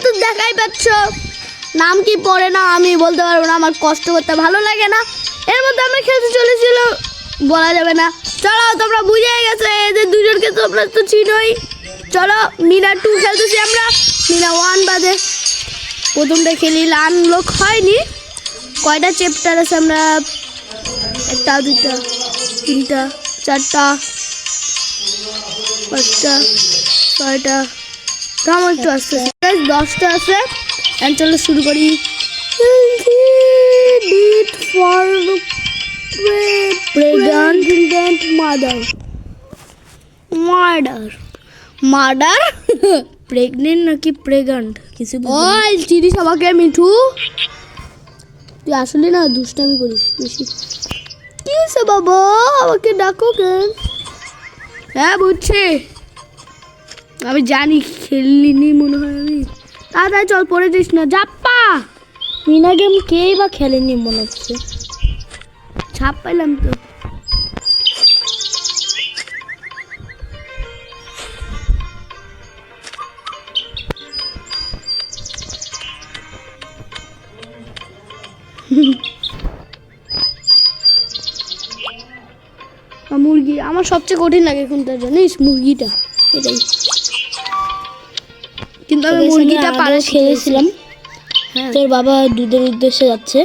তো দেখাই পাচ্ছ নাম কি পড়ে না আমি বলতে পারবো না, আমার কষ্ট করতে ভালো লাগে না। এর মধ্যে আমরা খেলতে চলেছিল, বলা যাবে না। চলো তোমরা বুঝে গেছো এদের দুজনকে, তোমরা তো চিনোই। চলো মিনা 2 খেলতেছি আমরা, মিনা 1 বাদে। প্রথমটা খেলি, আনলক হয়নি। কয়টা চ্যাপ্টার আছে আমরা? 1টা 2টা 3টা 4টা 5টা 6টা, কেমন একটু আসছে 10টা আছে। চলো শুরু করি। মার্ডার প্রেগনেন্ট নাকি প্রেগন্ট কিছু ওই চিনিস আমাকে মিঠু? তুই আসলে না দুষ্টামি করিস বেশি। কি হয়েছে বাবা, আমাকে ডাকো কেন? হ্যাঁ বুঝছি, আমি জানি খেলিনি মনে হয় আমি। তাড়াতাড়ি চল, পড়ে যাস না। জাপ্পা মিনা গেম কেই বা খেলেনি মনে হচ্ছে, ছাপ পাইলাম তো। মুরগি আমার সবচেয়ে কঠিন লাগে কোনটা জানিস? মুরগিটা, এটাই। কিন্তু আমি মুরগিটা পারে খেয়েছিলাম। হ্যাঁ, তোর বাবা দুধের উদ্দেশ্যে যাচ্ছে,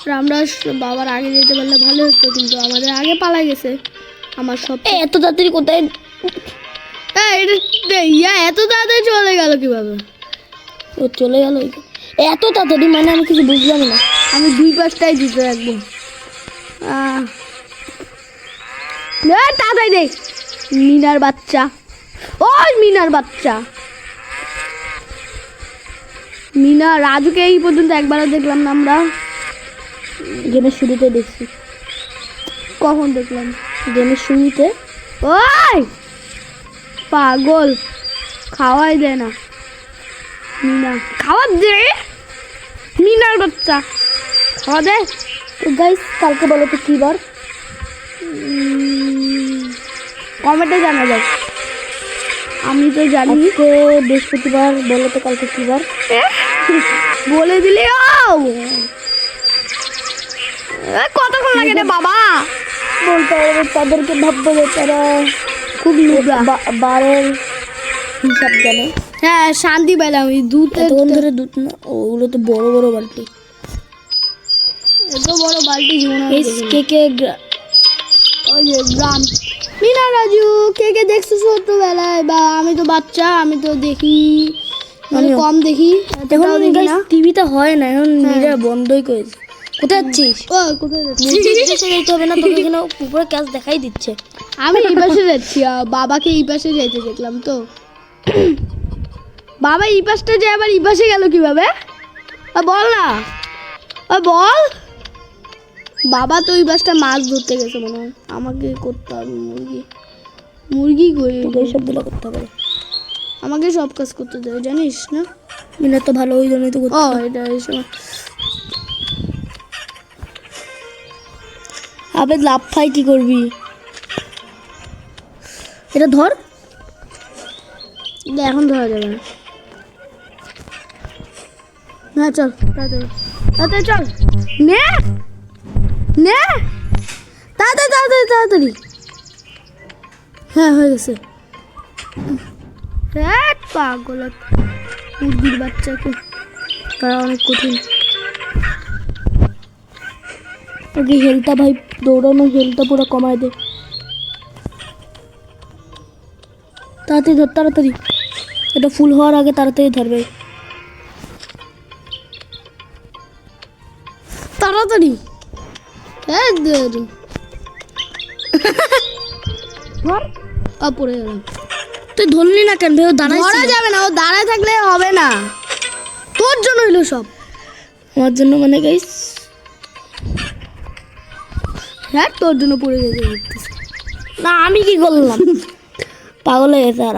আর আমরা বাবার আগে যেতে পারলে ভালো হতো, কিন্তু আমাদের আগে পালা গেছে। আমার সব এত তাড়াতাড়ি কোথায় এত তাড়াতাড়ি চলে গেল কিভাবে? ও চলে গেল এত তাড়াতাড়ি, মানে আমি কিছু বুঝলাম না। আমি 2 পাশটাই দিতে একদম তাড়াতাড়ি দেখ। মিনার বাচ্চা, ওই মিনার বাচ্চা মিনা। রাজুকে এই পর্যন্ত একবারও দেখলাম না আমরা, গেমের শুরুতে দেখছি। কখন দেখলাম? গেমের শুরুতে। ওই পাগল, খাওয়াই দেয় না মিনা, খাওয়া দে মিনার বাচ্চা, খাওয়া দে। তো গাইস কালকে বলো তো কি বার? কমেন্টে জানা যায়, আমি তো জানি। বৃহস্পতিবার। বলো তো কালকে কি বার? বলে দিলে কতক্ষণ লাগে রে বাবা বলতে হবে। তাদেরকে ভাববো যে তারা খুব বারের হিসাব জানে। হ্যাঁ শান্তি পেলাম। ওই দুধ এতক্ষণ ধরে দুধ না, ওগুলো তো বড় বড় বালতি, এত বড় বালতি জীবন। কে কে ওই যে গ্রাম মিনা রাজু কে কে দেখছো ছোটবেলায়? বা আমি তো বাচ্চা, আমি তো দেখি মানে কম দেখি, এখন টিভিতে হয় না, এখন নিজেরা বন্ধই করেছে। কোথায় যাচ্ছিস? ও কোথায় যাচ্ছিস? যেতে হবে না তোকে, এখানে উপরে ক্যাশ দেখাই দিচ্ছে। আমি এই পাশে যাচ্ছি, বাবাকে এই পাশে যেতে দেখলাম তো। বাবা এই পাশটা যে আবার এই পাশে গেল কিভাবে? বল না, বল। বাবা তো ওই পাশটা মাছ ধরতে গেছে মনে হয়। আমাকে করতে হবে মুরগি করে সবগুলো করতে হবে, আমাকে সব কাজ করতে দেবে জানিস না? মিনা তো ভালো, ওই জন্যই তো করতে। এটা এই সময় আবে লাভ ফাই কি করবি? এটা ধর, এখন ধরা যাবে না। হ্যাঁ চল তাড়াতাড়ি তাড়াতাড়ি চল, নে নে তাড়াতাড়ি তাড়াতাড়ি তাড়াতাড়ি। হ্যাঁ হয়ে গেছে। পাগল মুরগির বাচ্চাকে তারা অনেক কঠিন। ওকে হেলটা ভাই, দৌড়ানো হেলটা পুরো কমায় দে। তাড়াতাড়ি ধর, তাড়াতাড়ি। এটা ফুল হওয়ার আগে তাড়াতাড়ি ধরবে, তাড়াতাড়ি। পড়ে গেলাম। তুই ধরলি না কেন ভাই? ও ধরা যাবে না, ও দাঁড়ায় থাকলে হবে না। তোর জন্য হইলো সব, আমার জন্য মানে গাইস। হ্যাঁ তোর জন্য পড়ে যেতে না, আমি কি করলাম? পাগল হয়ে গেছে আর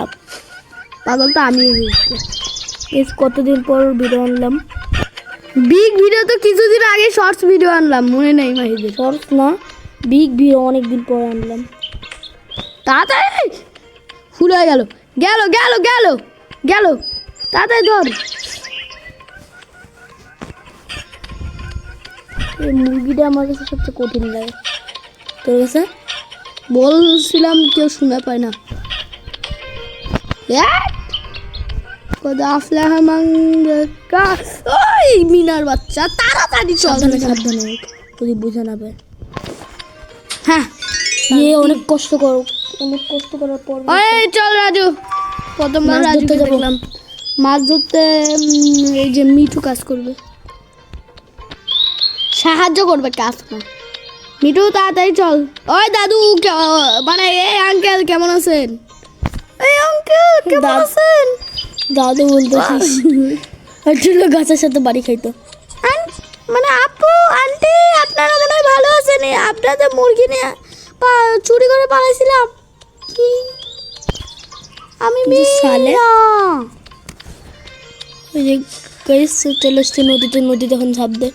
পাগল তো আমি হয়েছি। কতদিন পর ভিডিও আনলাম, বিগ ভিডিও তো কিছুদিন আগে শর্টস ভিডিও আনলাম, মনে নেই মাহিদের? শর্টস না, বিগ ভিডিও অনেকদিন পর আনলাম। তাড়াতাড়ি ফুল হয়ে গেল গেল গেল গেল গেল, তাড়াতাড়ি ধর। এই মুরগিটা আমার কাছে সবচেয়ে কঠিন লাগে। তোর কাছে? বলছিলাম কেউ শুনে পায় না। ওই মিনার বাচ্চা তাড়াতাড়ি চল, সাবধানে যদি বুঝে না পায়। হ্যাঁ অনেক কষ্ট করার পর চল রাজু, প্রথমবার রাজুকে দেখলাম মাছ ধরতে। এই যে মিঠু কাজ করবে, সাহায্য করবে, কাজ না। মিঠু তাড়াতাড়ি চল। ওই দাদু মানে এই আঙ্কেল কেমন আছেন? এই আঙ্কেল কেমন আছেন? দাদু বলতে গাছের সাথে বাড়ি খাইতো। মানে আপু আন্টি আপনারা মনে হয় ভালো আছেন? আপনাদের মুরগি নিয়ে চুরি করে পালাইছিলাম কি আমি ওই যে চলে আসছে নদীতে এখন ঝাঁপ দে।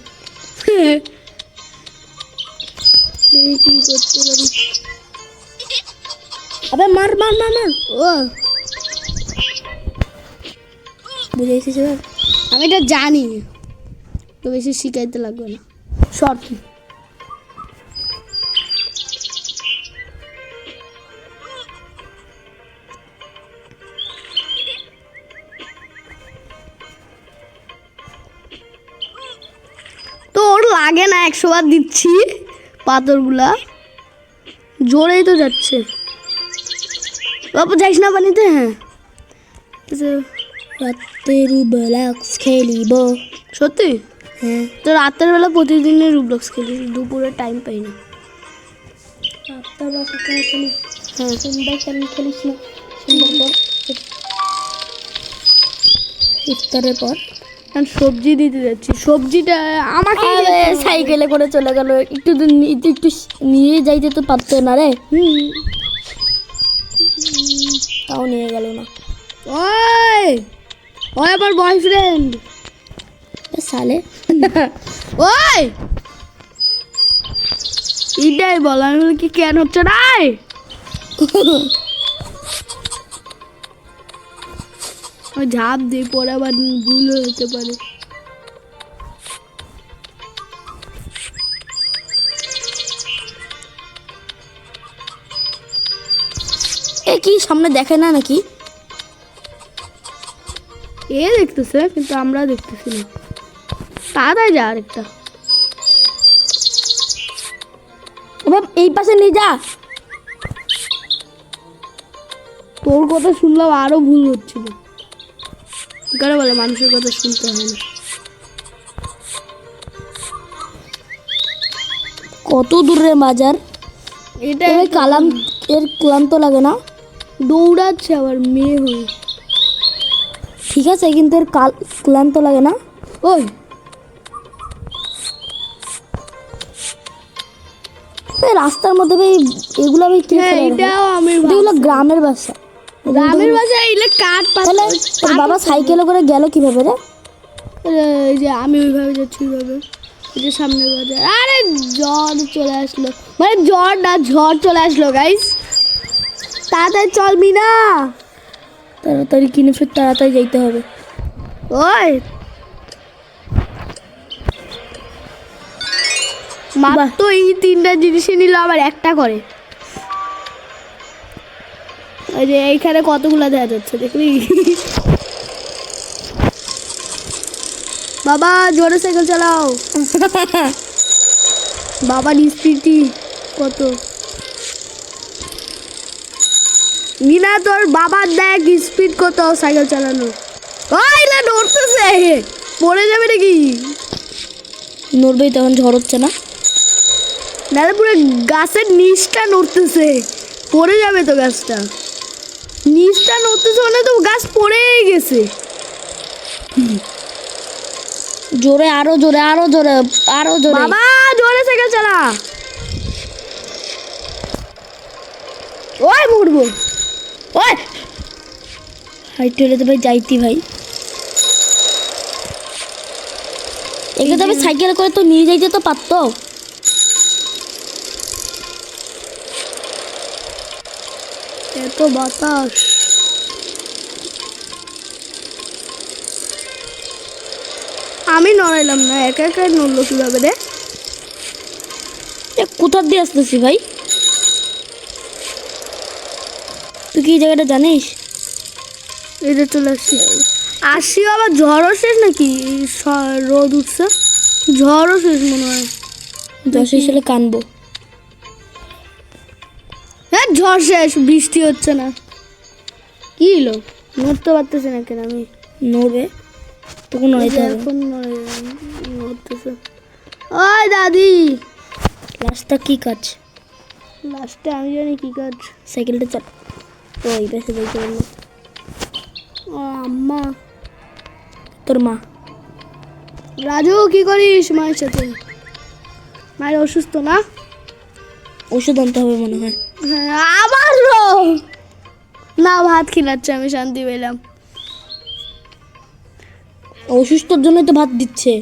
কি করতে পারি? আবে মার মার মার মার। ও বুঝেছিস এবার? আমি এটা জানি, তো বেশি শিখাইতে লাগবে না। শর্ট তোর লাগে না, 100 বার দিচ্ছি। পাথরগুলা জোরেই তো যাচ্ছে। বাবা যাইস না পানিতে। হ্যাঁ রাতের রুবলক্স খেলিব। সত্যি? হ্যাঁ তো রাতের বেলা প্রতিদিনই রুবলক্স খেলিস, দুপুরে টাইম পাই না। রাতের বেলা সকালে খেলিস? হ্যাঁ সন্ধ্যায় কেন খেলিস না? সন্ধ্যার পর, ইফতারের পর। সবজি দিতে যাচ্ছি, সবজিটা আমাকে সাইকেলে করে চলে গেল। একটু নিয়ে যাইতে তো পারতো না রে। তাও নিয়ে গেল না। ওই ওই আমার বয়ফ্রেন্ড সালে। ওই এটাই বল, আমি কি কেন হচ্ছে না? ওই ঝাঁপ দিয়ে পরে আবার ভুল হতে পারে। এ কি সামনে দেখে না নাকি? এ দেখতেছে কিন্তু আমরা দেখতেছি না। তাড়াতাড়ি যা, আরেকটা এই পাশে নিয়ে যা। তোর কথা শুনলাম আরো ভুল হচ্ছিল। কারণ বলে মানুষের কথা শুনতে হয় না। কত দূরে বাজার এটা? কালাম এর ক্লান্ত লাগে না? দৌড়াচ্ছে আবার মেয়ে হয়ে। ঠিক আছে কিন্তু এর ক্লান্ত লাগে না? ওই রাস্তার মধ্যে এগুলো এগুলো গ্রামের বাসা। গ্রামের বাসা এলে কাঠ পাতা। বাবা সাইকেলে করে গেল কিভাবে রে? এই যে আমি ওইভাবে যাচ্ছি, ওইভাবে এই যে সামনে বাজার। আরে জ্বর চলে আসলো, মানে জ্বর না ঝড় চলে আসলো গাইস। তাড়াতাড়ি চলবি না, তাড়াতাড়ি কিনে ফের তাড়াতাড়ি যাইতে হবে। ওই মাত্র এই 3টা জিনিসই নিল, আবার একটা করে। ওই যে এইখানে কতগুলো দেখা যাচ্ছে দেখলি? বাবা জোরে সাইকেল চালাও। বাবার স্পিডটি কত? মিনা তোর বাবার দেখ স্পিড কত সাইকেল চালানো। ওই না নড়তেছে, পড়ে যাবে নাকি? নড়বেই, তখন ঝড় হচ্ছে না। নাহলে পুরো গাছের নিচটা নড়তেছে, পড়ে যাবে তো গাছটা। নিচটা নড়তেছে মানে তো গাছ পড়েই গেছে। জোরে, আরো জোরে, আরো জোরে, আরো জোরে। বাবা জোরে সাইকেল চালা। ওই মরবো। ওই হাইট হলে তো ভাই যাইতি ভাই। একে তো আমি সাইকেল করে তো নিয়ে যাইতে তো পারতো। এত বাতাস। আমি নড়াইলাম না, একা একা নড়লো কিভাবে রে? কোথা দিয়ে আসতেছি ভাই? তুই কি এই জায়গাটা জানিস? এটা চলে আসছি আসি আবার ঝড়ও শেষ নাকি রোদ উঠছে ঝড়ও শেষ মনে হয় 10 সালে কানবো। হ্যাঁ ঝড় শেষ বৃষ্টি হচ্ছে না কি হলো নড়তে পারতেছি না কেন আমি নড়বে তখন নড়াইতে হবে। এখন নড়তেছে ওই দাদি লাস্টটা কি কাজ? লাস্টে আমি জানি কি কাজ সাইকেলটা চাল। ওই পাশে যাইতে পারলো। ও আম্মা তোর মা। রাজু কি করিস মায়ের সাথে মায়ের অসুস্থ না ওষুধ আনতে হবে মনে হয়। হ্যাঁ আবার না ভাত খিলাচ্ছে আমি শান্তি পেলাম অসুস্থর জন্যই তো ভাত দিচ্ছে।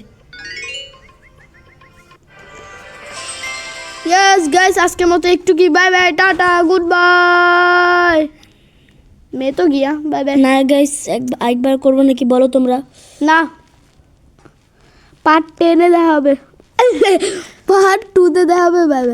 यस गाइस আজকের মতো একটু কি bye bye tata good bye मैं तो गया बाय बाय না গাইস একবার করবো নাকি বলো তোমরা? না পার্ট 10 এ দেখা হবে পার্ট 2 তে দেখা হবে বাই বাই